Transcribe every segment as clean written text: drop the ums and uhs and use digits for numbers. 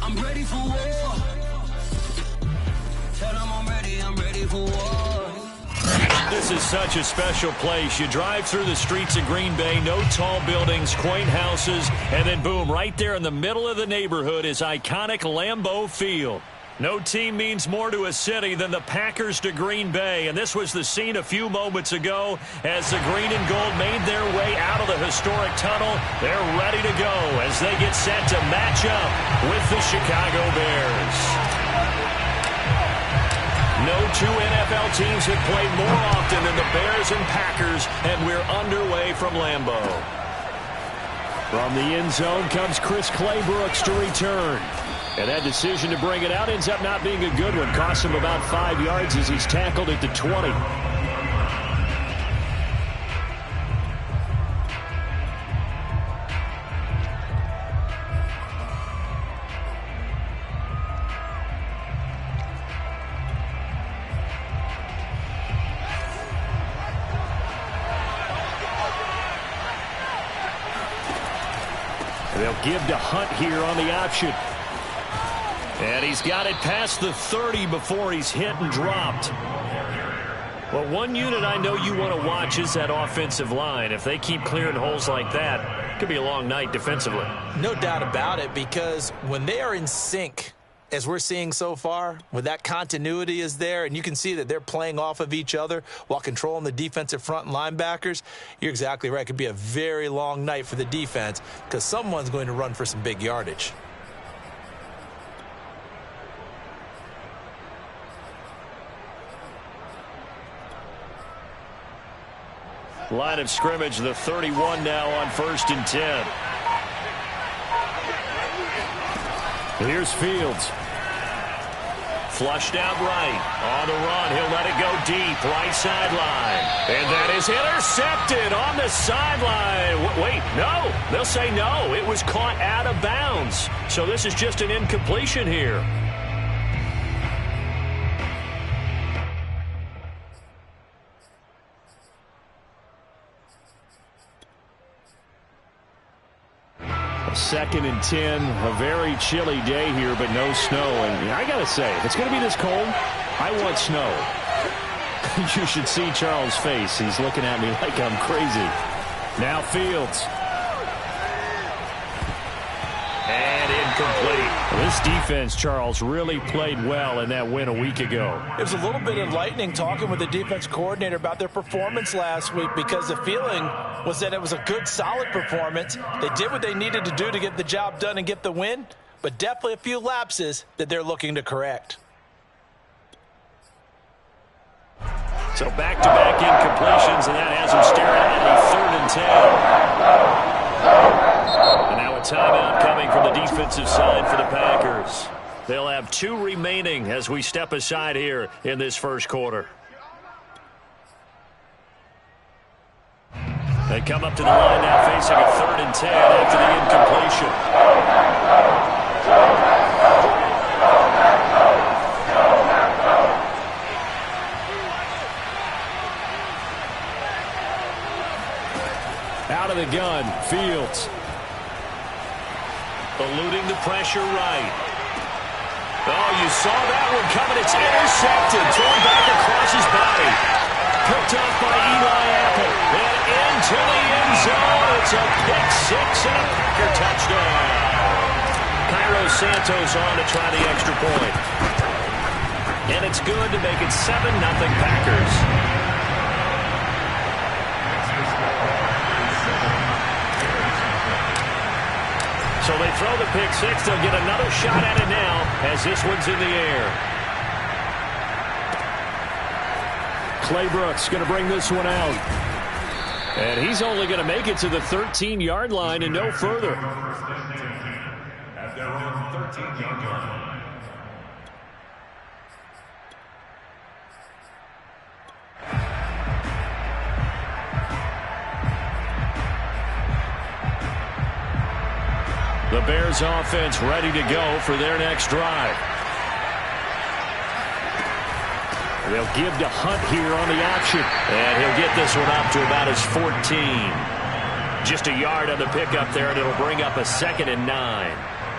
I'm ready for war. Tell them I'm ready for war. This is such a special place. You drive through the streets of Green Bay, no tall buildings, quaint houses, and then boom, right there in the middle of the neighborhood is iconic Lambeau Field. No team means more to a city than the Packers to Green Bay, and this was the scene a few moments ago as the green and gold made their way out of the historic tunnel. They're ready to go as they get set to match up with the Chicago Bears. No two NFL teams have played more often than the Bears and Packers, and we're underway from Lambeau. From the end zone comes Chris Claybrooks to return. And that decision to bring it out ends up not being a good one. Costs him about 5 yards as he's tackled at the 20. They'll give to Hunt here on the option. And he's got it past the 30 before he's hit and dropped. Well, one unit I know you want to watch is that offensive line. If they keep clearing holes like that, it could be a long night defensively. No doubt about it, because when they are in sync, as we're seeing so far, when that continuity is there, and you can see that they're playing off of each other while controlling the defensive front and linebackers, you're exactly right. It could be a very long night for the defense because someone's going to run for some big yardage. Line of scrimmage, the 31 now on 1st and 10. Here's Fields. Flushed out right. On the run, he'll let it go deep. Right sideline. And that is intercepted on the sideline. Wait, no. They'll say no. It was caught out of bounds. So this is just an incompletion here. Second and 10, a very chilly day here, but no snow. And I got to say, if it's going to be this cold, I want snow. You should see Charles' face. He's looking at me like I'm crazy. Now Fields. And incomplete. This defense, Charles, really played well in that win a week ago. It was a little bit enlightening talking with the defense coordinator about their performance last week, because the feeling was that it was a good, solid performance. They did what they needed to do to get the job done and get the win, but definitely a few lapses that they're looking to correct. So back-to-back incompletions, and that has them staring at a 3rd and 10. And now a timeout coming from the defensive side for the Packers. They'll have 2 remaining as we step aside here in this first quarter. They come up to the line now facing a 3rd and 10 after the incompletion. Out of the gun, Fields. Eluding the pressure right. Oh, you saw that one coming. It's intercepted. Thrown back across his body. Picked off by Eli Apple. And into the end zone. It's a pick six and a Packer touchdown. Cairo Santos on to try the extra point. And it's good to make it 7-0 Packers. So they throw the pick six. They'll get another shot at it now as this one's in the air. Claybrooks going to bring this one out. And he's only going to make it to the 13-yard line and no further. At their own 13-yard line. The Bears offense ready to go for their next drive. They'll give to Hunt here on the option. And he'll get this one up to about his 14. Just a yard on the pickup there, and it'll bring up a 2nd and 9.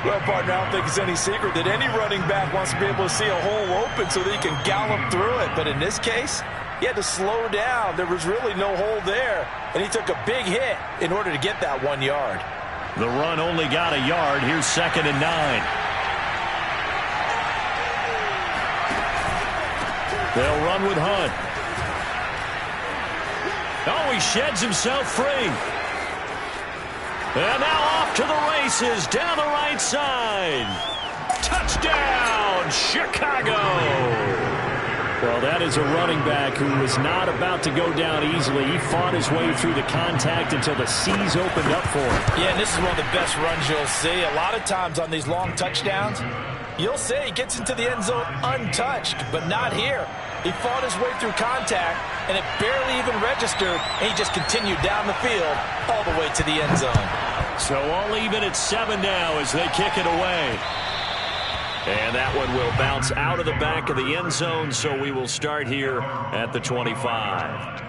Well, partner, I don't think it's any secret that any running back wants to be able to see a hole open so that he can gallop through it. But in this case, he had to slow down. There was really no hole there, and he took a big hit in order to get that 1 yard. The run only got a yard. Here's 2nd and 9. They'll run with Hunt. Oh, he sheds himself free. And now off to the races down the right side. Touchdown, Chicago. Well, that is a running back who was not about to go down easily. He fought his way through the contact until the seas opened up for him. Yeah, and this is one of the best runs you'll see. A lot of times on these long touchdowns, you'll see he gets into the end zone untouched, but not here. He fought his way through contact, and it barely even registered, and he just continued down the field all the way to the end zone. So all even at 7 now as they kick it away. And that one will bounce out of the back of the end zone, so we will start here at the 25.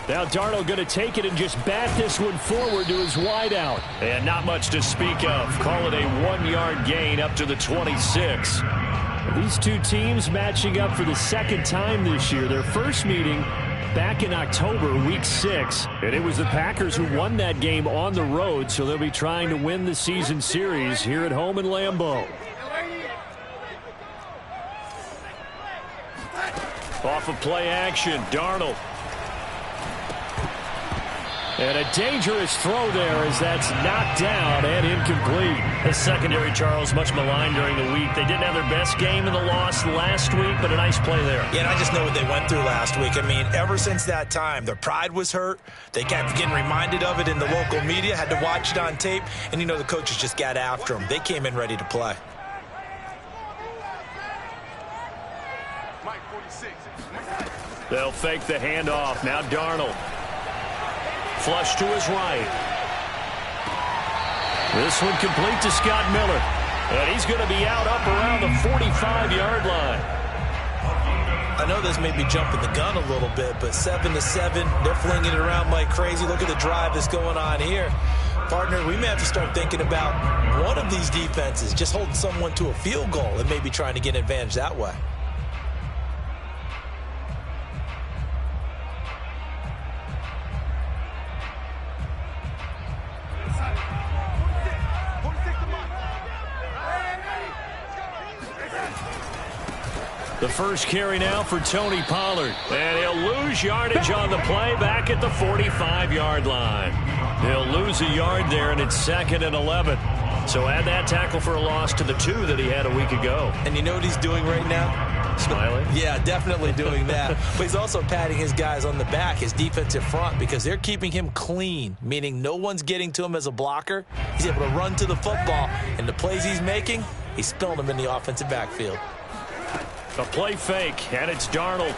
Now Darnold going to take it and just bat this one forward to his wideout. And not much to speak of. Call it a 1-yard gain up to the 26. These two teams matching up for the second time this year. Their first meeting back in October, week 6. And it was the Packers who won that game on the road, so they'll be trying to win the season series here at home in Lambeau. Off of play action, Darnold. And a dangerous throw there as that's knocked down and incomplete. The secondary, Charles, much maligned during the week. They didn't have their best game in the loss last week, but a nice play there. Yeah, and I just know what they went through last week. I mean, ever since that time, their pride was hurt. They kept getting reminded of it in the local media, had to watch it on tape, and, you know, the coaches just got after them. They came in ready to play. They'll fake the handoff. Now Darnold. Flush to his right. This one complete to Scott Miller. And he's going to be out up around the 45-yard line. I know this may be jumping the gun a little bit, but 7-7, they're flinging it around like crazy. Look at the drive that's going on here. Partner, we may have to start thinking about one of these defenses just holding someone to a field goal and maybe trying to get an advantage that way. The first carry now for Tony Pollard. And he'll lose yardage on the play back at the 45-yard line. He'll lose a yard there, and it's 2nd and 11. So add that tackle for a loss to the 2 that he had a week ago. And you know what he's doing right now? Smiling? Yeah, definitely doing that. But he's also patting his guys on the back, his defensive front, because they're keeping him clean, meaning no one's getting to him as a blocker. He's able to run to the football, and the plays he's making, he's spilling them in the offensive backfield. A play fake, and it's Darnold.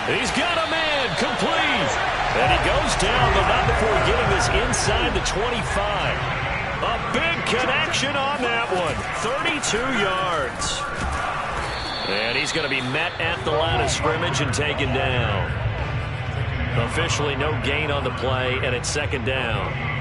He's got a man, complete. And he goes down, but not before getting this inside the 25. A big connection on that one. 32 yards. And he's going to be met at the line of scrimmage and taken down. Officially no gain on the play, and it's 2nd down.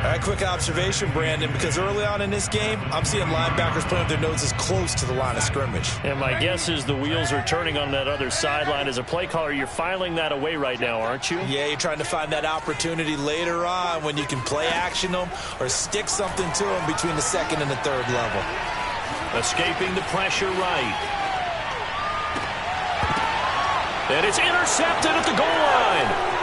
All right, quick observation, Brandon, because early on in this game, I'm seeing linebackers playing with their noses close to the line of scrimmage. And my guess is the wheels are turning on that other sideline. As a play caller, you're filing that away right now, aren't you? Yeah, you're trying to find that opportunity later on when you can play action them or stick something to them between the 2nd and the 3rd level. Escaping the pressure right. And it's intercepted at the goal line.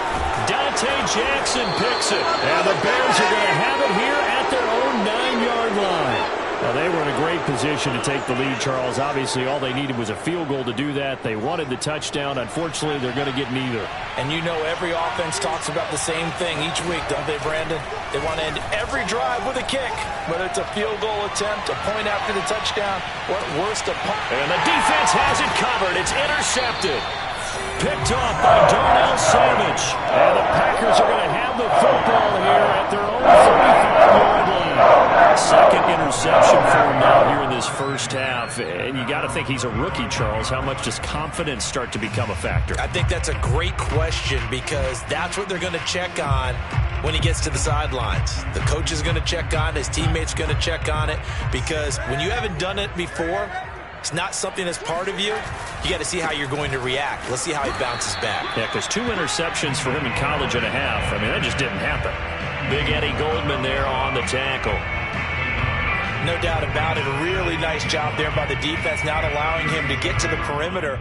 Dante Jackson picks it. And the Bears are going to have it here at their own 9-yard line. Well, they were in a great position to take the lead, Charles. Obviously, all they needed was a field goal to do that. They wanted the touchdown. Unfortunately, they're going to get neither. And you know every offense talks about the same thing each week, don't they, Brandon? They want to end every drive with a kick, whether it's a field goal attempt, a point after the touchdown, or at worst a punt. And the defense has it covered. It's intercepted. Picked off by Darnell Savage. And the Packers are going to have the football here at their own 35-yard line. Second interception for him now here in this first half. And you got to think he's a rookie, Charles. How much does confidence start to become a factor? I think that's a great question because that's what they're going to check on when he gets to the sidelines. The coach is going to check on it. His teammates are going to check on it because when you haven't done it before, it's not something that's part of you. You got to see how you're going to react. Let's see how he bounces back. Yeah, because 2 interceptions for him in college and a half. I mean, that just didn't happen. Big Eddie Goldman there on the tackle. No doubt about it. A really nice job there by the defense, not allowing him to get to the perimeter.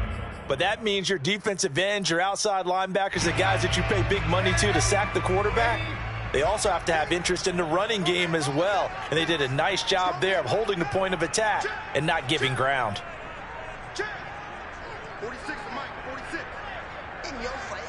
But that means your defensive ends, your outside linebackers, the guys that you pay big money to sack the quarterback, they also have to have interest in the running game as well. And they did a nice job there of holding the point of attack and not giving ground. 46, Mike, 46. In your face.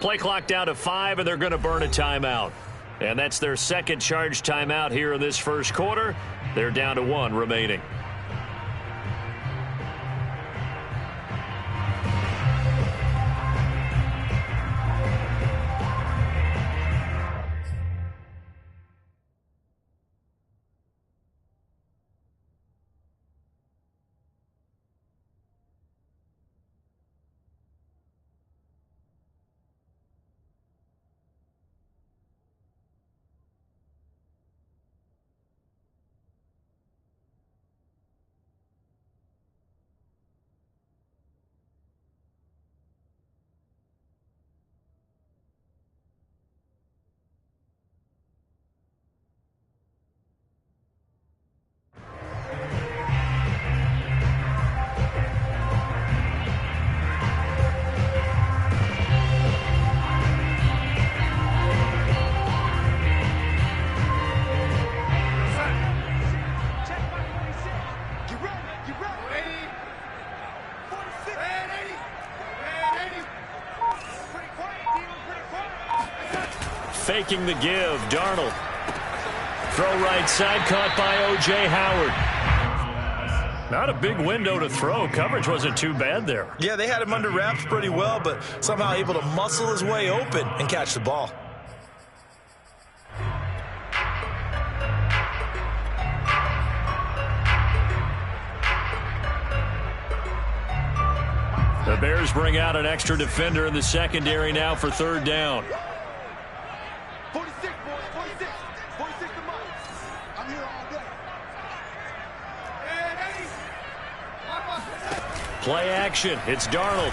Play clock down to 5, and they're going to burn a timeout. And that's their second charge timeout here in this first quarter. They're down to 1 remaining. Faking the give, Darnold. Throw right side, caught by O.J. Howard. Not a big window to throw. Coverage wasn't too bad there. Yeah, they had him under wraps pretty well, but somehow able to muscle his way open and catch the ball. The Bears bring out an extra defender in the secondary now for third down. 46, boys, 46. 46 to Mike. I'm here all day. Play action. It's Darnold.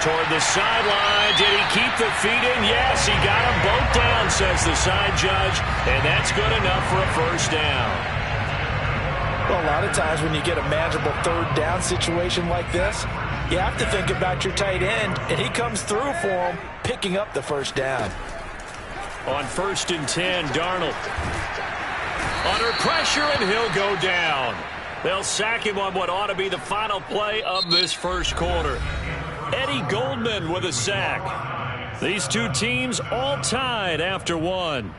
Toward the sideline. Did he keep the feet in? Yes, he got them both down, says the side judge. And that's good enough for a first down. Well, a lot of times when you get a manageable third down situation like this, you have to think about your tight end, and he comes through for him, picking up the first down. On 1st and 10, Darnold. Under pressure, and he'll go down. They'll sack him on what ought to be the final play of this first quarter. Eddie Goldman with a sack. These two teams all tied after 1.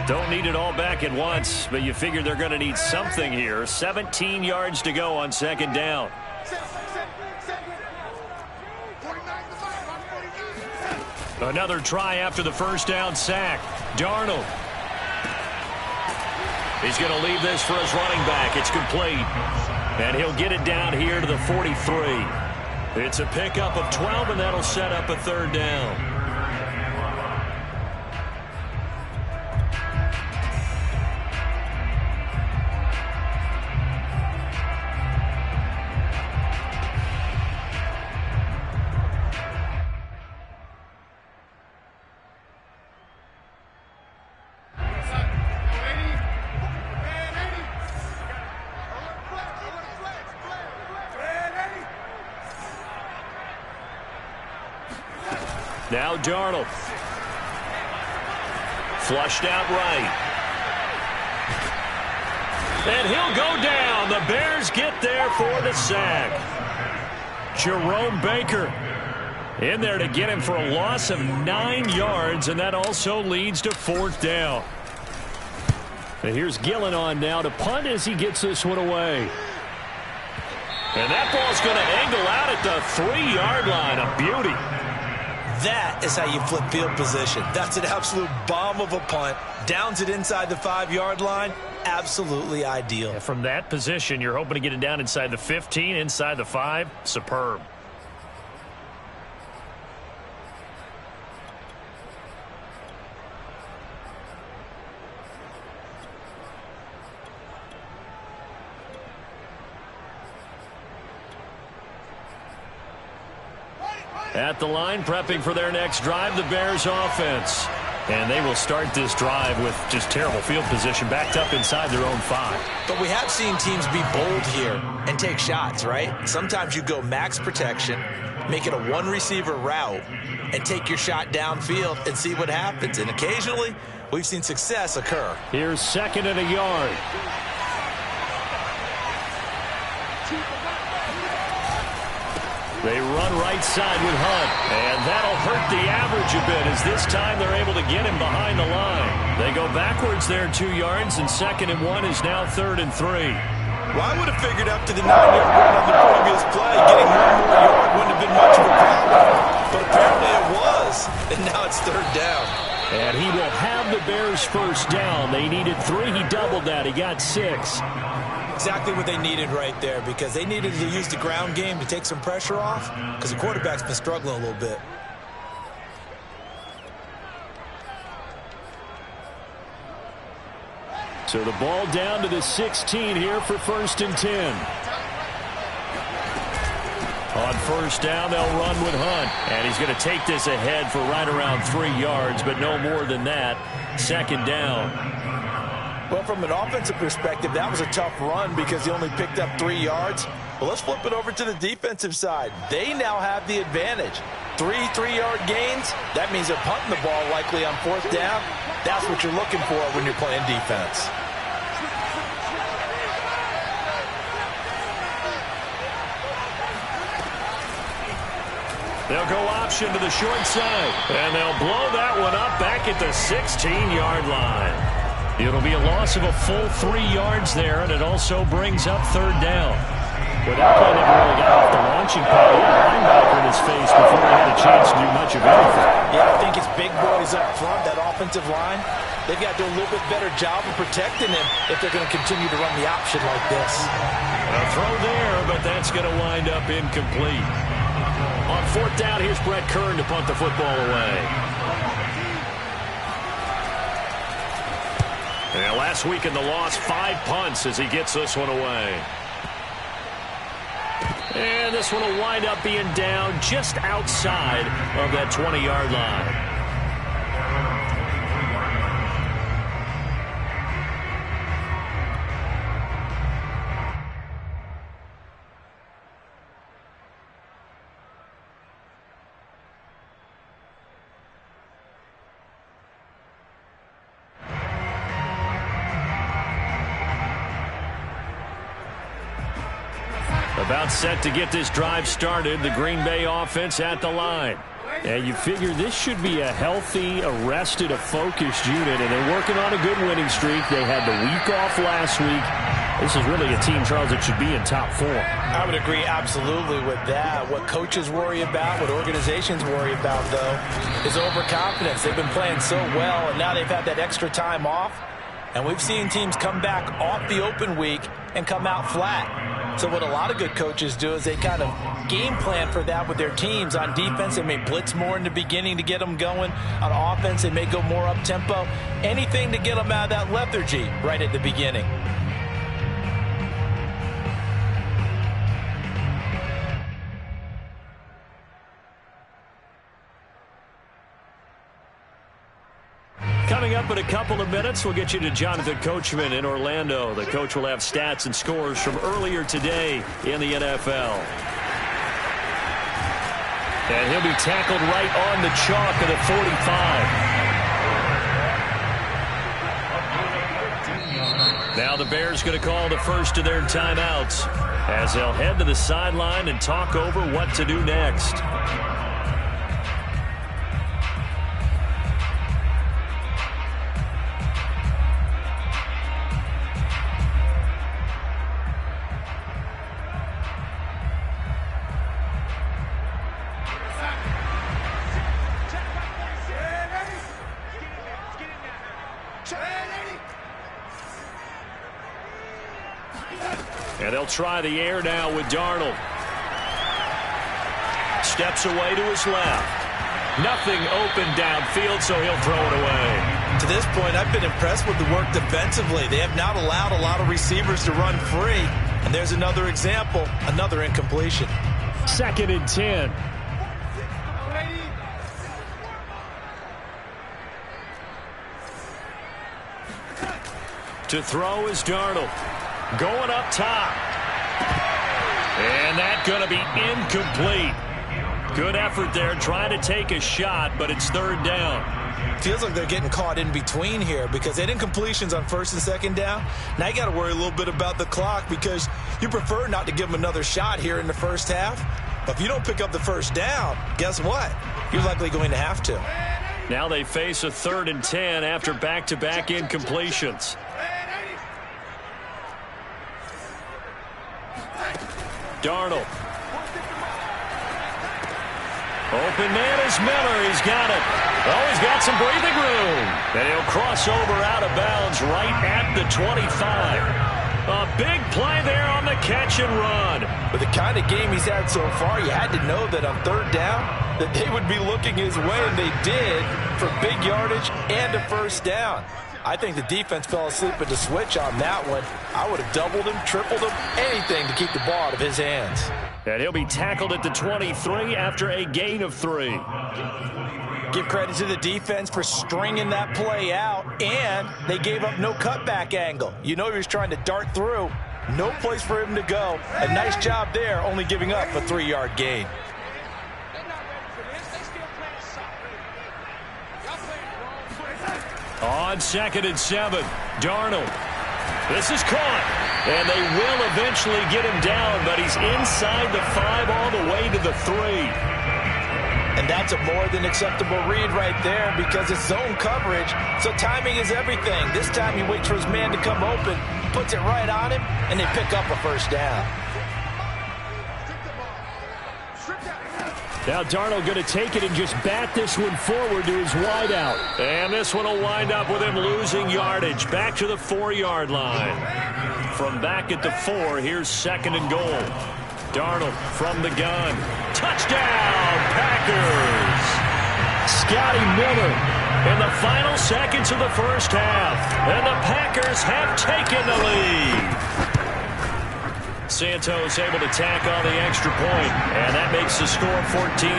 Don't need it all back at once, but you figure they're going to need something here. 17 yards to go on second down. Another try after the first down sack. Darnold. He's going to leave this for his running back. It's complete. And he'll get it down here to the 43. It's a pickup of 12, and that'll set up a third down. Now Darnold. Flushed out right. And he'll go down. The Bears get there for the sack. Jerome Baker in there to get him for a loss of 9 yards, and that also leads to 4th down. And here's Gillen on now to punt as he gets this one away. And that ball's going to angle out at the 3-yard line. A beauty. That is how you flip field position. That's an absolute bomb of a punt. Downs it inside the 5-yard line. Absolutely ideal. And from that position, you're hoping to get it down inside the 15, inside the 5. Superb. At the line, prepping for their next drive, the Bears offense. And they will start this drive with just terrible field position, backed up inside their own 5. But we have seen teams be bold here and take shots, right? Sometimes you go max protection, make it a one-receiver route, and take your shot downfield and see what happens. And occasionally, we've seen success occur. Here's 2nd and a yard. They run right side with Hunt, and that'll hurt the average a bit as this time they're able to get him behind the line. They go backwards there 2 yards, and 2nd and 1 is now 3rd and 3. Well, I would have figured up to the 9-yard line on the previous play. Getting 1 more yard wouldn't have been much of a problem, but apparently it was, and now it's 3rd down. And he will have the Bears' 1st down. They needed 3. He doubled that. He got 6. Exactly what they needed right there, because they needed to use the ground game to take some pressure off, because the quarterback's been struggling a little bit. So the ball down to the 16 here for 1st and 10. On 1st down, they'll run with Hunt. And he's going to take this ahead for right around 3 yards, but no more than that. 2nd down. Well, from an offensive perspective, that was a tough run because he only picked up 3 yards. Well, let's flip it over to the defensive side. They now have the advantage. 3 3-yard gains. That means they're punting the ball likely on 4th down. That's what you're looking for when you're playing defense. They'll go option to the short side. And they'll blow that one up back at the 16-yard line. It'll be a loss of a full 3 yards there, and it also brings up 3rd down. Well, that play never really got off the launching pad. He had a linebacker in his face before he had a chance to do much of anything. Yeah, I think it's big boys up front, that offensive line. They've got to do a little bit better job of protecting him if they're going to continue to run the option like this. A throw there, but that's going to wind up incomplete. On 4th down, here's Brett Kern to punt the football away. And last week in the loss, 5 punts as he gets this one away. And this one will wind up being down just outside of that 20-yard line. About set to get this drive started, the Green Bay offense at the line. And you figure this should be a healthy, arrested, a focused unit, and they're working on a good winning streak. They had the week off last week. This is really a team, Charles, that should be in top 4. I would agree absolutely with that. What coaches worry about, what organizations worry about, though, is overconfidence. They've been playing so well, and now they've had that extra time off. And we've seen teams come back off the open week and come out flat. So what a lot of good coaches do is they kind of game plan for that with their teams. On defense, they may blitz more in the beginning to get them going. On offense, they may go more up-tempo. Anything to get them out of that lethargy right at the beginning. Coming up in a couple of minutes, we'll get you to Jonathan Coachman in Orlando. The coach will have stats and scores from earlier today in the NFL. And he'll be tackled right on the chalk of the 45. Now the Bears going to call the first of their timeouts as they'll head to the sideline and talk over what to do next. And they'll try the air now with Darnold. Steps away to his left. Nothing open downfield, so he'll throw it away. To this point, I've been impressed with the work defensively. They have not allowed a lot of receivers to run free. And there's another example, another incompletion. 2nd and 10. To throw is Darnold. Going up top. And that's going to be incomplete. Good effort there, trying to take a shot, but it's 3rd down. Feels like they're getting caught in between here because they had incompletions on 1st and 2nd down. Now you got to worry a little bit about the clock because you prefer not to give them another shot here in the first half. But if you don't pick up the 1st down, guess what? You're likely going to have to. Now they face a 3rd and 10 after back-to-back incompletions. Darnold. Open man is Miller. He's got it. Oh, he's got some breathing room. And he'll cross over out of bounds right at the 25. A big play there on the catch and run. With the kind of game he's had so far, you had to know that on 3rd down that they would be looking his way, and they did, for big yardage and a 1st down. I think the defense fell asleep at the switch on that one. I would have doubled him, tripled him, anything to keep the ball out of his hands. And he'll be tackled at the 23 after a gain of 3. Give credit to the defense for stringing that play out, and they gave up no cutback angle. You know he was trying to dart through. No place for him to go. A nice job there, only giving up a 3-yard gain. On 2nd and 7, Darnold. This is caught, and they will eventually get him down, but he's inside the 5 all the way to the 3. And that's a more than acceptable read right there because it's zone coverage, so timing is everything. This time he waits for his man to come open, puts it right on him, and they pick up a 1st down. Now Darnold going to take it and just bat this one forward to his wideout. And this one will wind up with him losing yardage. Back to the 4-yard line. From back at the 4, here's 2nd and goal. Darnold from the gun. Touchdown, Packers! Scotty Miller in the final seconds of the first half. And the Packers have taken the lead. Santos able to tack on the extra point, and that makes the score 14-7.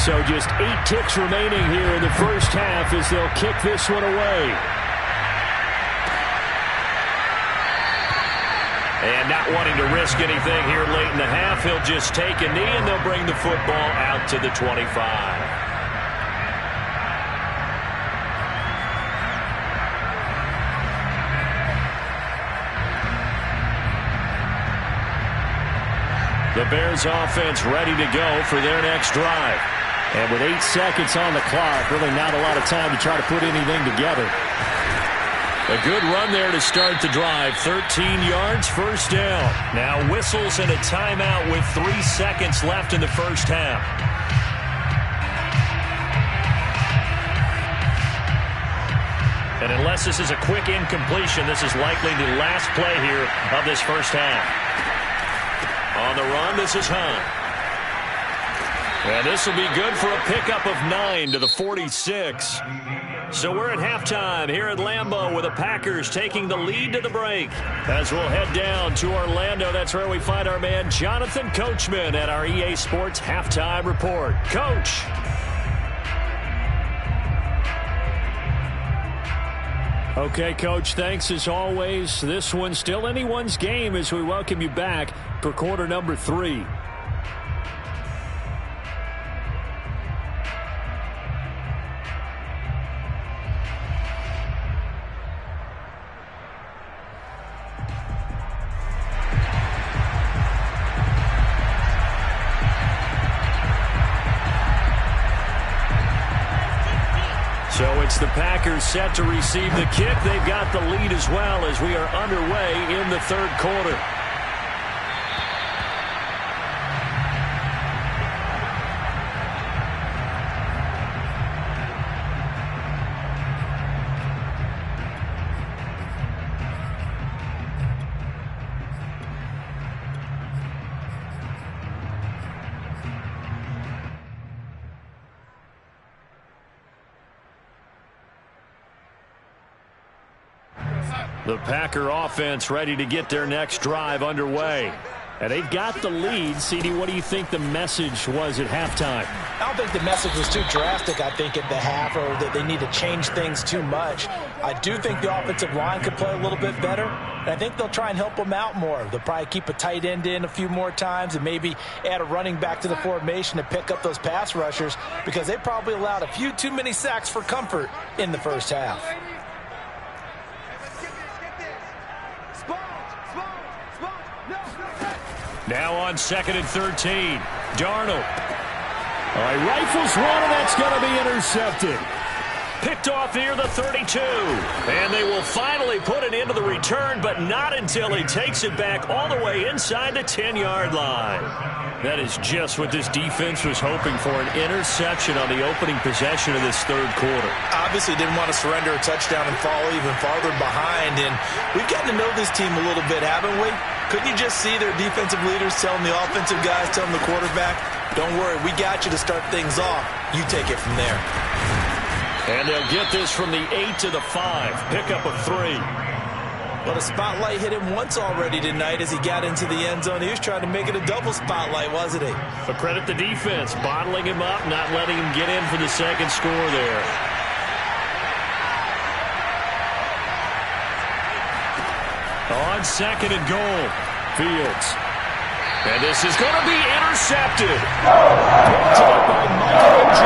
So just 8 ticks remaining here in the first half as they'll kick this one away. And not wanting to risk anything here late in the half, he'll just take a knee, and they'll bring the football out to the 25. The Bears offense ready to go for their next drive. And with 8 seconds on the clock, really not a lot of time to try to put anything together. A good run there to start the drive. 13 yards, 1st down. Now whistles and a timeout with 3 seconds left in the first half. And unless this is a quick incompletion, this is likely the last play here of this first half. On the run, this is Hunt. And this will be good for a pickup of 9 to the 46. So we're at halftime here at Lambeau with the Packers taking the lead to the break. As we'll head down to Orlando, that's where we find our man Jonathan Coachman at our EA Sports Halftime Report. Coach. Okay, Coach, thanks as always. This one's still anyone's game as we welcome you back for quarter number 3. So it's the Packers set to receive the kick. They've got the lead as well as we are underway in the third quarter. The Packer offense ready to get their next drive underway. And they've got the lead. CD, what do you think the message was at halftime? I don't think the message was too drastic, I think, at the half, or that they need to change things too much. I do think the offensive line could play a little bit better, and I think they'll try and help them out more. They'll probably keep a tight end in a few more times and maybe add a running back to the formation to pick up those pass rushers, because they probably allowed a few too many sacks for comfort in the first half. Now on 2nd and 13. Darnold. He rifles one, and that's going to be intercepted. Picked off near the 32. And they will finally put it into the return, but not until he takes it back all the way inside the 10-yard line. That is just what this defense was hoping for, an interception on the opening possession of this third quarter. Obviously didn't want to surrender a touchdown and fall even farther behind, and we've gotten to know this team a little bit, haven't we? Couldn't you just see their defensive leaders telling the offensive guys, telling the quarterback, don't worry, we got you to start things off. You take it from there. And they'll get this from the 8 to the 5. Pick up of 3. But a spotlight hit him once already tonight as he got into the end zone. He was trying to make it a double spotlight, wasn't he? But credit the defense, bottling him up, not letting him get in for the second score there. On 2nd and goal, Fields. And this is going to be intercepted. Picked up by Michael J.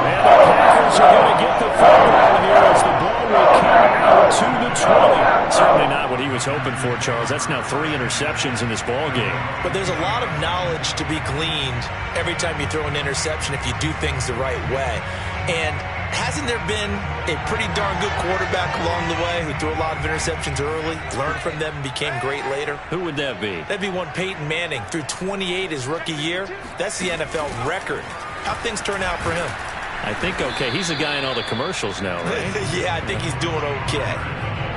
And the Packers are going to get the football here as the ball will count out to the 20. Certainly not what he was hoping for, Charles. That's now 3 interceptions in this ball game. But there's a lot of knowledge to be gleaned every time you throw an interception if you do things the right way. And hasn't there been a pretty darn good quarterback along the way who threw a lot of interceptions early, learned from them, and became great later? Who would that be? That'd be one Peyton Manning. Threw 28 his rookie year. That's the NFL record. How'd things turn out for him? I think okay. He's a guy in all the commercials now, right? Yeah, I think he's doing okay.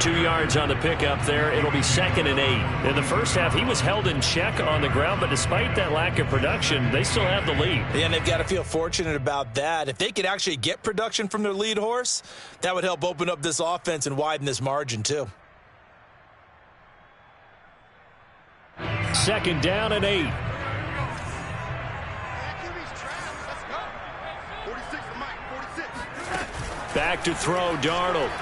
2 yards on the pickup there. It'll be 2nd and 8. In the first half, he was held in check on the ground, but despite that lack of production, they still have the lead. Yeah, and they've got to feel fortunate about that. If they could actually get production from their lead horse, that would help open up this offense and widen this margin too. 2nd down and 8. Back to throw, Darnold.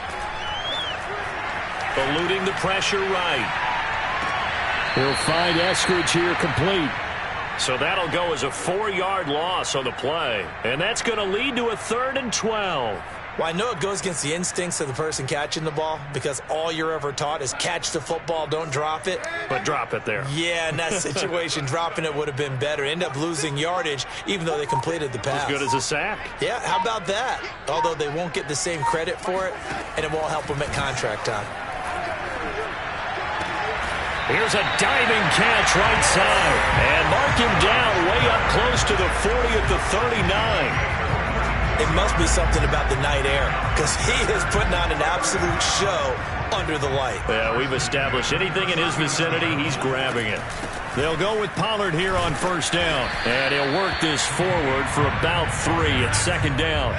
Eluding the pressure right. He'll find Eskridge here complete. So that'll go as a 4-yard loss on the play. And that's going to lead to a 3rd and 12. Well, I know it goes against the instincts of the person catching the ball because all you're ever taught is catch the football, don't drop it. But drop it there. Yeah, in that situation, dropping it would have been better. End up losing yardage even though they completed the pass. As good as a sack. Yeah, how about that? Although they won't get the same credit for it, and it won't help them at contract time. Here's a diving catch right side. And mark him down way up close to the 40 at the 39. It must be something about the night air because he is putting on an absolute show under the light. Yeah, we've established anything in his vicinity, he's grabbing it. They'll go with Pollard here on 1st down. And he'll work this forward for about 3 at 2nd down.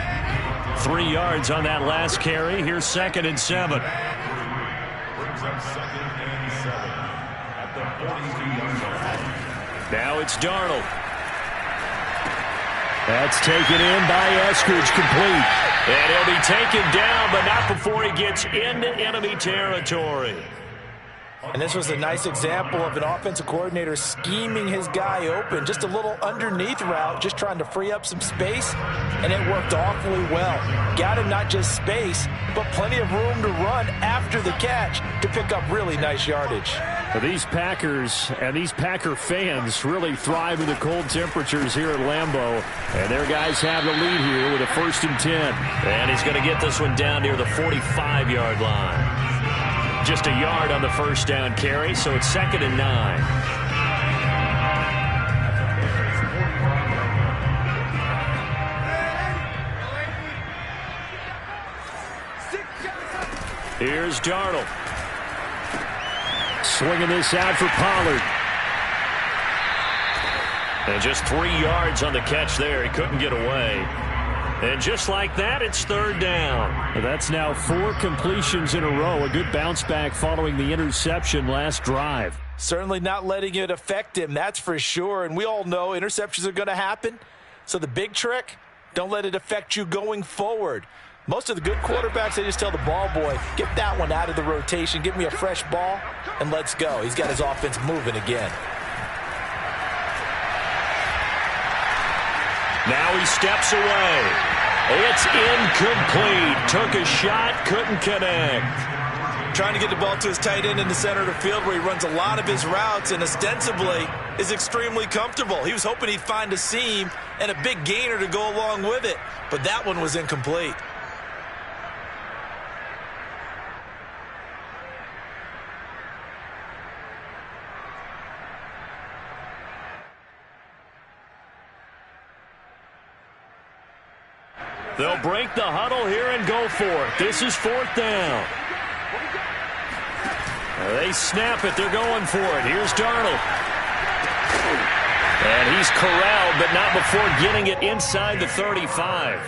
3 yards on that last carry. Here's 2nd and 7. Now it's Darnold. That's taken in by Eskridge, complete. And he'll be taken down, but not before he gets into enemy territory. And this was a nice example of an offensive coordinator scheming his guy open. Just a little underneath route, just trying to free up some space, and it worked awfully well. Got him not just space, but plenty of room to run after the catch to pick up really nice yardage. These Packers and these Packer fans really thrive in the cold temperatures here at Lambeau. And their guys have the lead here with a 1st and 10. And he's going to get this one down near the 45-yard line. Just a yard on the first down carry, so it's 2nd and 9. Here's Darnold. Swinging this out for Pollard. And just 3 yards on the catch there. He couldn't get away. And just like that, it's 3rd down. That's now 4 completions in a row. A good bounce back following the interception last drive. Certainly not letting it affect him, that's for sure. And we all know interceptions are going to happen. So the big trick, don't let it affect you going forward. Most of the good quarterbacks, they just tell the ball boy, get that one out of the rotation, give me a fresh ball, and let's go. He's got his offense moving again. Now he steps away. It's incomplete. Took a shot, couldn't connect. Trying to get the ball to his tight end in the center of the field where he runs a lot of his routes and ostensibly is extremely comfortable. He was hoping he'd find a seam and a big gainer to go along with it, but that one was incomplete. They'll break the huddle here and go for it. This is 4th down. They snap it. They're going for it. Here's Darnold. And he's corralled, but not before getting it inside the 35.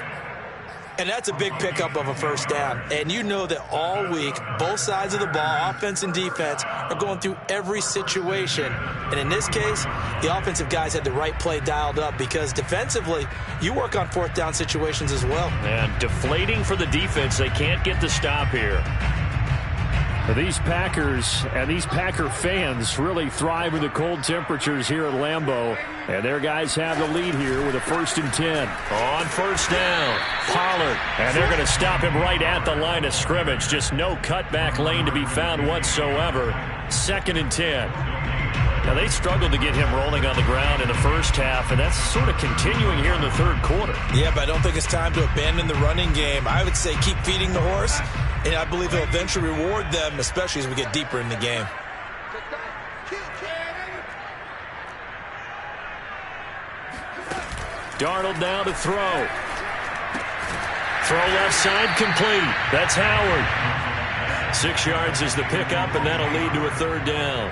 And that's a big pickup of a 1st down. And you know that all week, both sides of the ball, offense and defense, are going through every situation. And in this case, the offensive guys had the right play dialed up because defensively, you work on 4th down situations as well. And deflating for the defense. They can't get the stop here. These Packers and these Packer fans really thrive in the cold temperatures here at Lambeau. And their guys have the lead here with a 1st and 10. On 1st down, Pollard. And they're going to stop him right at the line of scrimmage. Just no cutback lane to be found whatsoever. 2nd and 10. Now, they struggled to get him rolling on the ground in the first half, and that's sort of continuing here in the 3rd quarter. Yeah, but I don't think it's time to abandon the running game. I would say keep feeding the horse, and I believe he'll eventually reward them, especially as we get deeper in the game. Darnold now to throw. Throw left side complete. That's Howard. 6 yards is the pickup, and that'll lead to a 3rd down.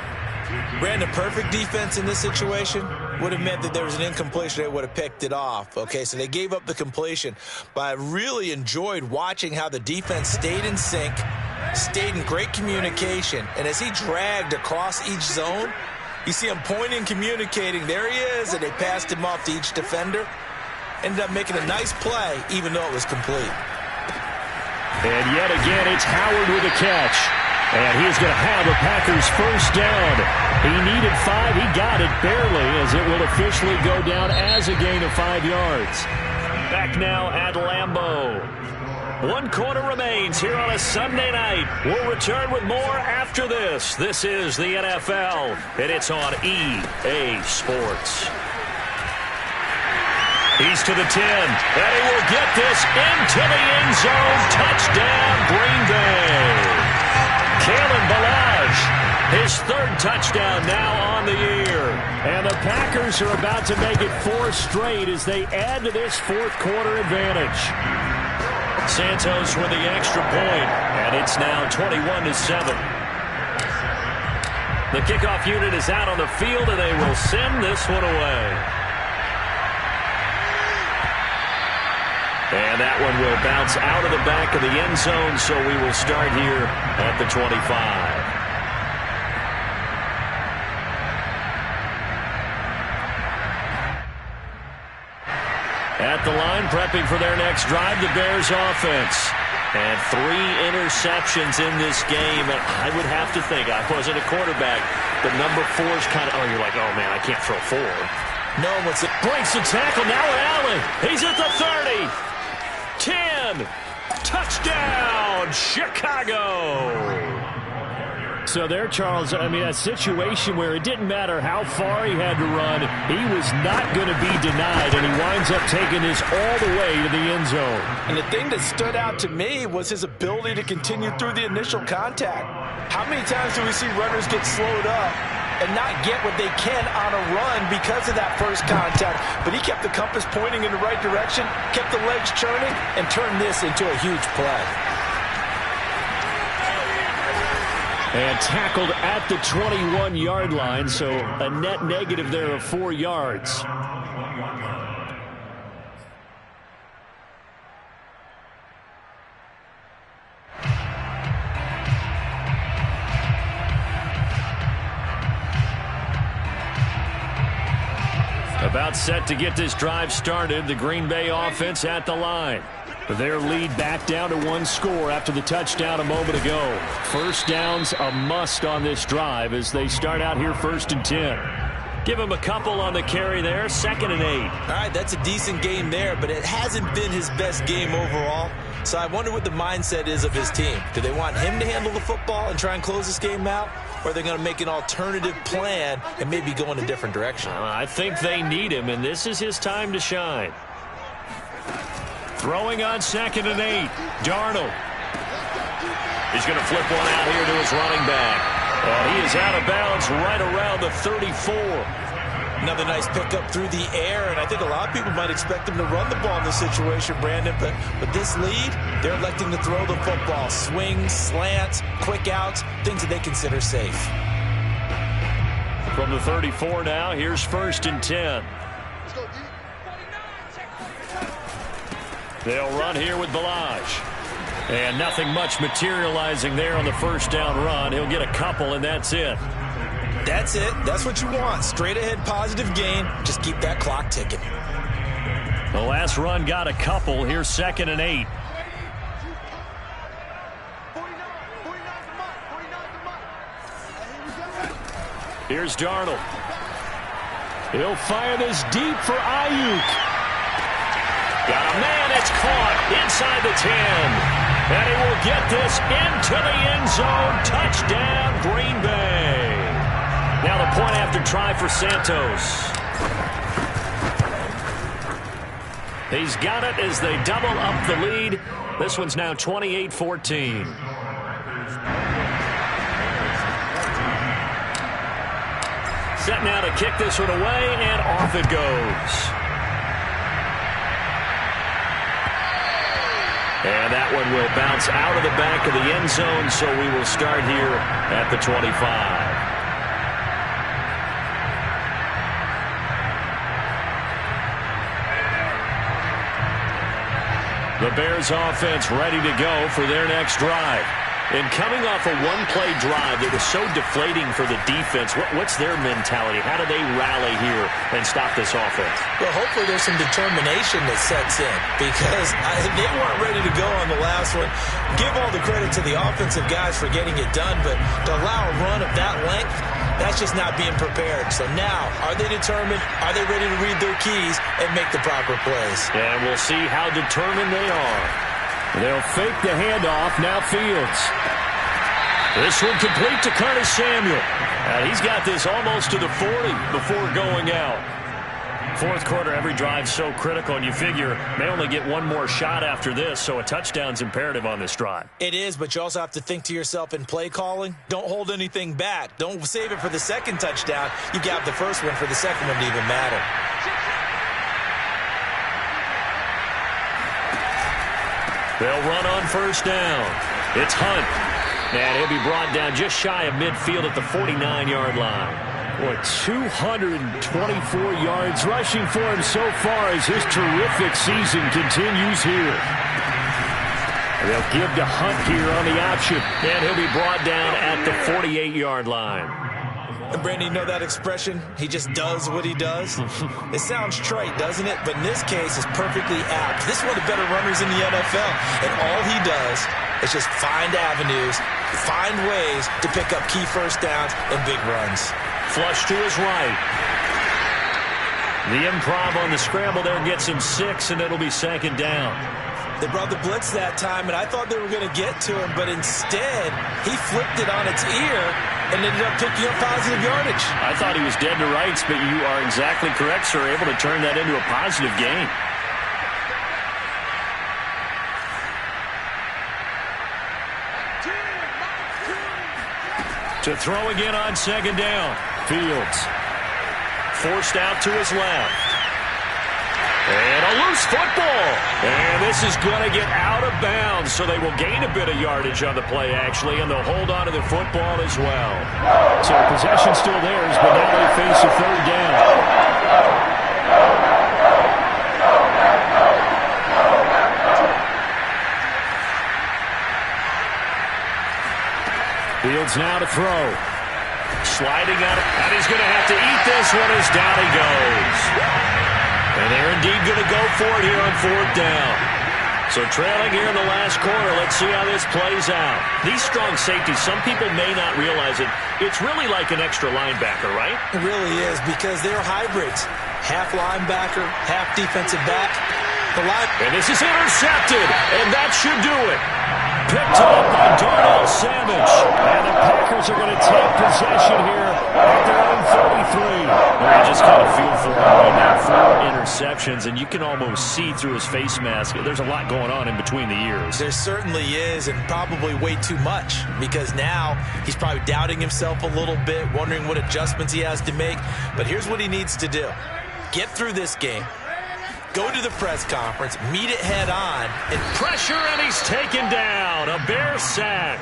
Brandon, perfect defense in this situation would have meant that there was an incompletion. They would have picked it off. Okay, so they gave up the completion. But I really enjoyed watching how the defense stayed in sync, stayed in great communication. And as he dragged across each zone, you see him pointing, communicating. There he is, and they passed him off to each defender. Ended up making a nice play, even though it was complete. And yet again, it's Howard with a catch. And he's going to have a Packers 1st down. He needed 5. He got it barely, as it will officially go down as a gain of 5 yards. Back now at Lambeau. 1 quarter remains here on a Sunday night. We'll return with more after this. This is the NFL, and it's on EA Sports. He's to the 10, and he will get this into the end zone. Touchdown, Green Bay. Kalen Ballage, his 3rd touchdown now on the year. And the Packers are about to make it 4 straight as they add to this 4th quarter advantage. Santos with the extra point, and it's now 21-7. The kickoff unit is out on the field, and they will send this one away. And that one will bounce out of the back of the end zone, so we will start here at the 25. At at the line, prepping for their next drive, the Bears offense. And 3 interceptions in this game. And I would have to think, I wasn't a quarterback, but number 4 is kind of, you're like, oh, man, I can't throw 4. No one wants it. Breaks the tackle. Now Allen. He's at the 30. 10. Touchdown, Chicago. So there, Charles, I mean, a situation where it didn't matter how far he had to run, he was not going to be denied, and he winds up taking this all the way to the end zone. And the thing that stood out to me was his ability to continue through the initial contact. How many times do we see runners get slowed up and not get what they can on a run because of that first contact? But he kept the compass pointing in the right direction, kept the legs churning, and turned this into a huge play. And tackled at the 21-yard line, so a net negative there of 4 yards. About set to get this drive started, the Green Bay offense at the line. Their lead back down to 1 score after the touchdown a moment ago. First down's a must on this drive as they start out here 1st and 10. Give him a couple on the carry there, 2nd and 8. All right, that's a decent game there, but it hasn't been his best game overall. So I wonder what the mindset is of his team. Do they want him to handle the football and try and close this game out? Or are they going to make an alternative plan and maybe go in a different direction? I think they need him, and this is his time to shine. Throwing on 2nd and 8. Darnold. He's going to flip one out here to his running back. And he is out of bounds right around the 34. Another nice pickup through the air, and I think a lot of people might expect him to run the ball in this situation, Brandon. But with this lead, they're electing to throw the football. Swings, slants, quick outs, things that they consider safe. From the 34 now, here's 1st and 10. They'll run here with Balaj. And nothing much materializing there on the first down run. He'll get a couple, and that's it. That's it. That's what you want. Straight ahead positive gain. Just keep that clock ticking. The last run got a couple. Here's 2nd and 8. Here's Darnold. He'll fire this deep for Ayuk. Got a man, it's caught inside the 10. And he will get this into the end zone. Touchdown, Green Bay. Now the point after try for Santos. He's got it as they double up the lead. This one's now 28-14. Set now to kick this one away, and off it goes. And that one will bounce out of the back of the end zone, so we will start here at the 25. The Bears offense ready to go for their next drive. And coming off a one-play drive that was so deflating for the defense, what's their mentality? How do they rally here and stop this offense? Well, hopefully there's some determination that sets in because they weren't ready to go on the last one. Give all the credit to the offensive guys for getting it done, but to allow a run of that length, that's just not being prepared. So now, are they determined? Are they ready to read their keys and make the proper plays? And we'll see how determined they are. They'll fake the handoff. Now Fields. This one complete to Curtis Samuel. And he's got this almost to the 40 before going out. Fourth quarter, every drive's so critical, and you figure they only get one more shot after this, so a touchdown's imperative on this drive. It is, but you also have to think to yourself in play calling, don't hold anything back. Don't save it for the second touchdown. You got the first one for the second one to even matter. They'll run on first down. It's Hunt. And he'll be brought down just shy of midfield at the 49-yard line. Boy, 224 yards rushing for him so far as his terrific season continues here. They'll give to Hunt here on the option. And he'll be brought down at the 48-yard line. And Brandon, you know that expression? He just does what he does? It sounds trite, doesn't it? But in this case, it's perfectly apt. This is one of the better runners in the NFL. And all he does is just find avenues, find ways to pick up key first downs and big runs. Flush to his right. The improv on the scramble there gets him 6, and it'll be second down. They brought the blitz that time, and I thought they were going to get to him, but instead, he flipped it on its ear and ended up picking up positive yardage. I thought he was dead to rights, but you are exactly correct, sir, able to turn that into a positive gain. To throw again on second down. Fields forced out to his left. And a loose football. And this is going to get out of bounds, so they will gain a bit of yardage on the play, actually, and they'll hold on to the football as well. So possession still theirs, but now they face a third down. Fields now to throw. Sliding out, and he's going to have to eat this one as down he goes. And they're indeed going to go for it here on fourth down. So trailing here in the last quarter, let's see how this plays out. These strong safeties, some people may not realize it. It's really like an extra linebacker, right? It really is, because they're hybrids. Half linebacker, half defensive back. And this is intercepted, and that should do it. Picked up by Darnell Savage. And the Packers are going to take possession here at their own 33. Well, you just kind of feel for him right now. 4 interceptions, and you can almost see through his face mask. There's a lot going on in between the ears. There certainly is, and probably way too much, because now he's probably doubting himself a little bit, wondering what adjustments he has to make. But here's what he needs to do. Get through this game. Go to the press conference, meet it head on, and pressure, and he's taken down. A Bear sack.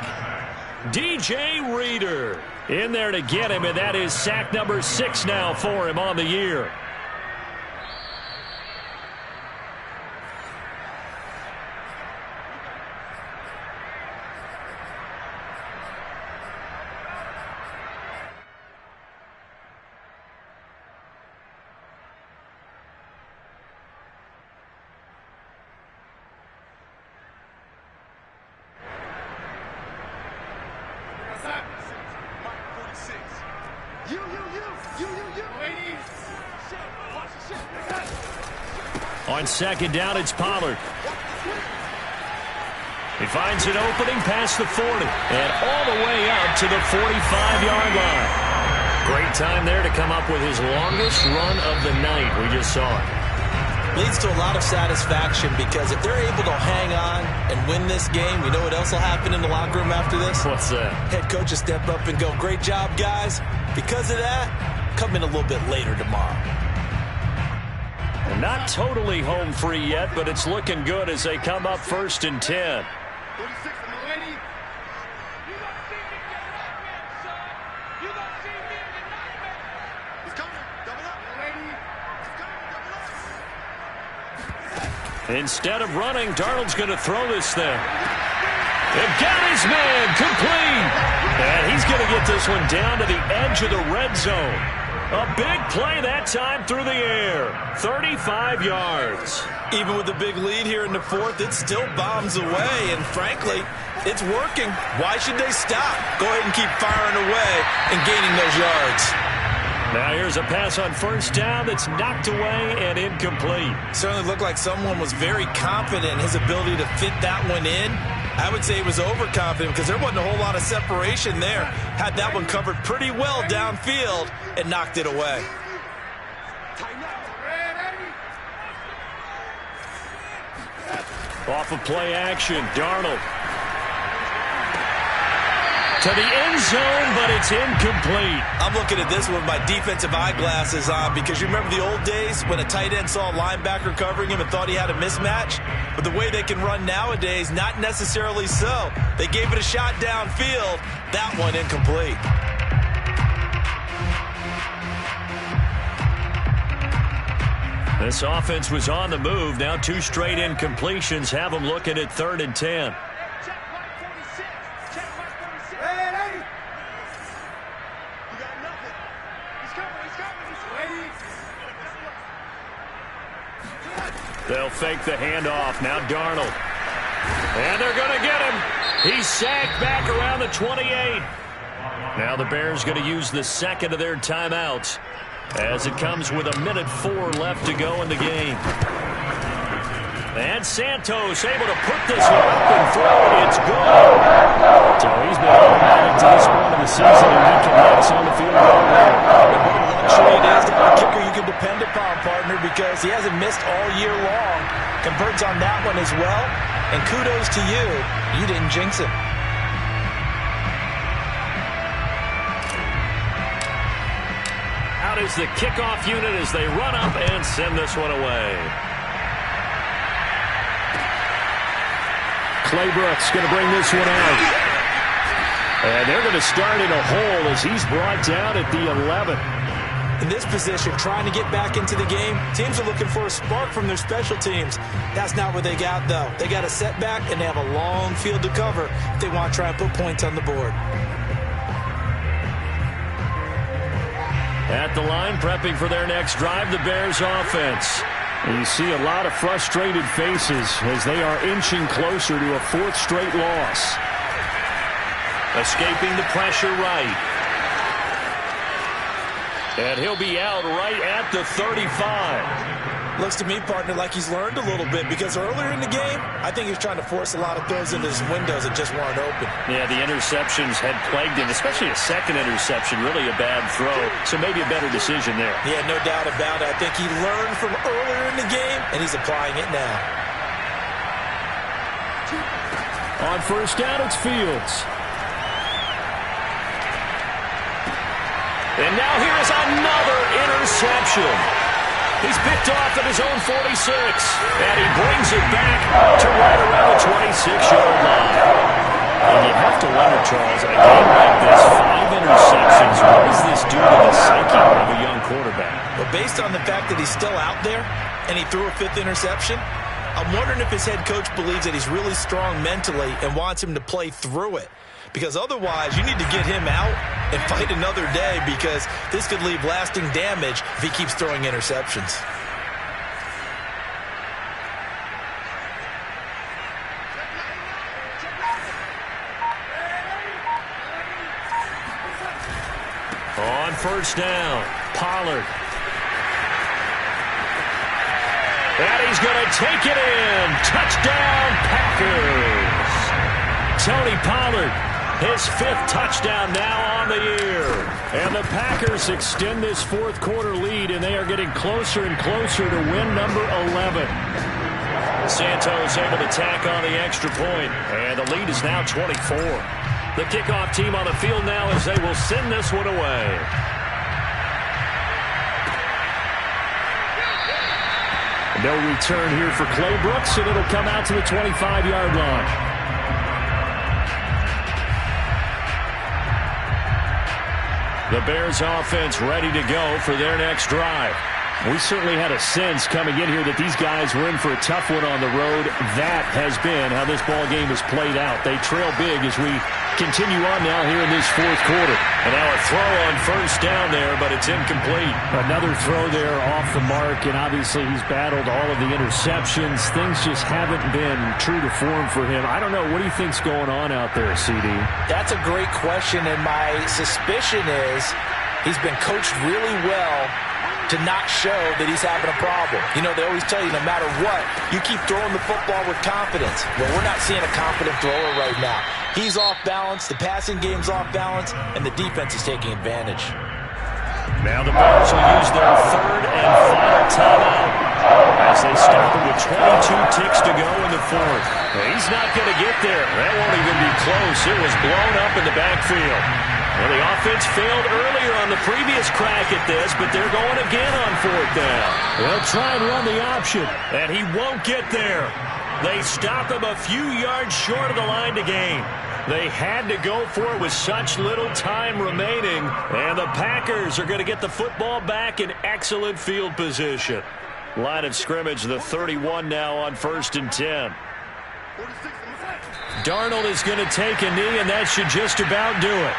DJ Reader in there to get him, and that is sack number 6 now for him on the year. On second down, it's Pollard. He finds an opening past the 40 and all the way up to the 45-yard line. Great time there to come up with his longest run of the night. We just saw it. Leads to a lot of satisfaction, because if they're able to hang on and win this game, you know what else will happen in the locker room after this? What's that? Head coach will step up and go, "Great job, guys. Because of that, come in a little bit later tomorrow." Not totally home free yet, but it's looking good as they come up 1st and 10. 46, I'm ready. You don't see me get up, man, son. You don't see me in the nightmare. He's coming. Double up. Ready. He's coming. Double up. Instead of running, Darnold's going to throw this thing. And got his man complete. And he's going to get this one down to the edge of the red zone. A big play that time through the air. 35 yards. Even with the big lead here in the 4th, it still bombs away. And frankly, it's working. Why should they stop? Go ahead and keep firing away and gaining those yards. Now here's a pass on 1st down that's knocked away and incomplete. Certainly looked like someone was very confident in his ability to fit that one in. I would say he was overconfident, because there wasn't a whole lot of separation there. Had that one covered pretty well downfield and knocked it away. Off of play action, Darnold to the end zone, but it's incomplete. I'm looking at this with my defensive eyeglasses on, because you remember the old days when a tight end saw a linebacker covering him and thought he had a mismatch? But the way they can run nowadays, not necessarily so. They gave it a shot downfield. That one incomplete. This offense was on the move. Now 2 straight incompletions have them looking at 3rd and 10. You got nothing. They'll fake the handoff. Now Darnold. And they're going to get him. He's sacked back around the 28. Now the Bears going to use the second of their timeouts as it comes with 1:04 left to go in the game. And Santos able to put this one up and throw it. It's good. So he's been automatic to this point of the season, and he connects on the field goal there. And what a luxury it is to have a kicker you can depend upon, partner, because he hasn't missed all year long. Converts on that one as well. And kudos to you. You didn't jinx it. Out is the kickoff unit as they run up and send this one away. Claybrook's going to bring this one out. And they're going to start in a hole as he's brought down at the 11. In this position, trying to get back into the game, teams are looking for a spark from their special teams. That's not what they got, though. They got a setback, and they have a long field to cover if they want to try and put points on the board. At the line, prepping for their next drive, the Bears offense. And you see a lot of frustrated faces as they are inching closer to a fourth straight loss. Escaping the pressure right. And he'll be out right at the 35. Looks to me, partner, like he's learned a little bit because earlier in the game, I think he's trying to force a lot of throws into his windows that just weren't open. Yeah, the interceptions had plagued him, especially a second interception, really a bad throw. So maybe a better decision there. Yeah, no doubt about it. I think he learned from earlier in the game, and he's applying it now. On first down, it's Fields. And now here's another interception. He's picked off at his own 46, and he brings it back to right around the 26-yard line. And you have to wonder, Charles, a game like this, 5 interceptions, what does this do to the psyche of a young quarterback? But based on the fact that he's still out there and he threw a 5th interception, I'm wondering if his head coach believes that he's really strong mentally and wants him to play through it. Because otherwise, you need to get him out and fight another day because this could leave lasting damage if he keeps throwing interceptions. On first down, Pollard. And he's going to take it in. Touchdown, Packers. Tony Pollard, his 5th touchdown now on the year. And the Packers extend this fourth quarter lead, and they are getting closer and closer to win number 11. Santos able to tack on the extra point, and the lead is now 24. The kickoff team on the field now as they will send this one away. No return here for Claybrooks, and it'll come out to the 25-yard line. The Bears offense ready to go for their next drive. We certainly had a sense coming in here that these guys were in for a tough one on the road. That has been how this ball game has played out. They trail big as we continue on now here in this fourth quarter. And now a throw on first down there, but it's incomplete. Another throw there off the mark, and obviously he's battled all of the interceptions. Things just haven't been true to form for him. I don't know. What do you think's going on out there, CD? That's a great question, and my suspicion is he's been coached really well to not show that he's having a problem. You know, they always tell you no matter what, you keep throwing the football with confidence. Well, we're not seeing a confident thrower right now. He's off balance, the passing game's off balance, and the defense is taking advantage. Now the Bears will use their 3rd and final timeout as they stop it with 22 ticks to go in the 4th. He's not going to get there. That won't even be close. It was blown up in the backfield. Well, the offense failed earlier on the previous crack at this, but they're going again on 4th down. They'll try and run the option, and he won't get there. They stop him a few yards short of the line to gain. They had to go for it with such little time remaining, and the Packers are going to get the football back in excellent field position. Line of scrimmage, the 31 now on 1st and 10. Darnold is going to take a knee, and that should just about do it.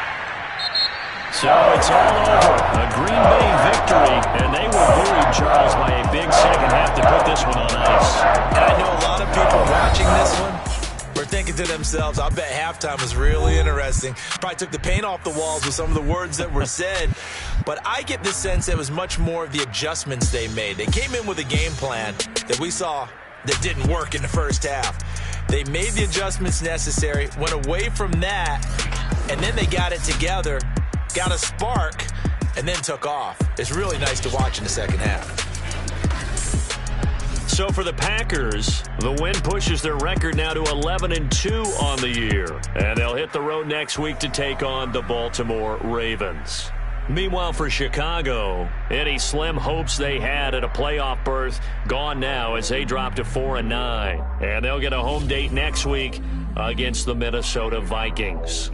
So it's all over. A Green Bay victory, and they were buoyed, Charles, by a big second half to put this one on ice. And I know a lot of people watching this one were thinking to themselves, I bet halftime was really interesting. Probably took the paint off the walls with some of the words that were said. But I get the sense that it was much more of the adjustments they made. They came in with a game plan that we saw that didn't work in the first half. They made the adjustments necessary, went away from that, and then they got it together, got a spark, and then took off. It's really nice to watch in the second half. So for the Packers, the win pushes their record now to 11-2 on the year. And they'll hit the road next week to take on the Baltimore Ravens. Meanwhile, for Chicago, any slim hopes they had at a playoff berth gone now as they drop to 4-9. And they'll get a home date next week against the Minnesota Vikings.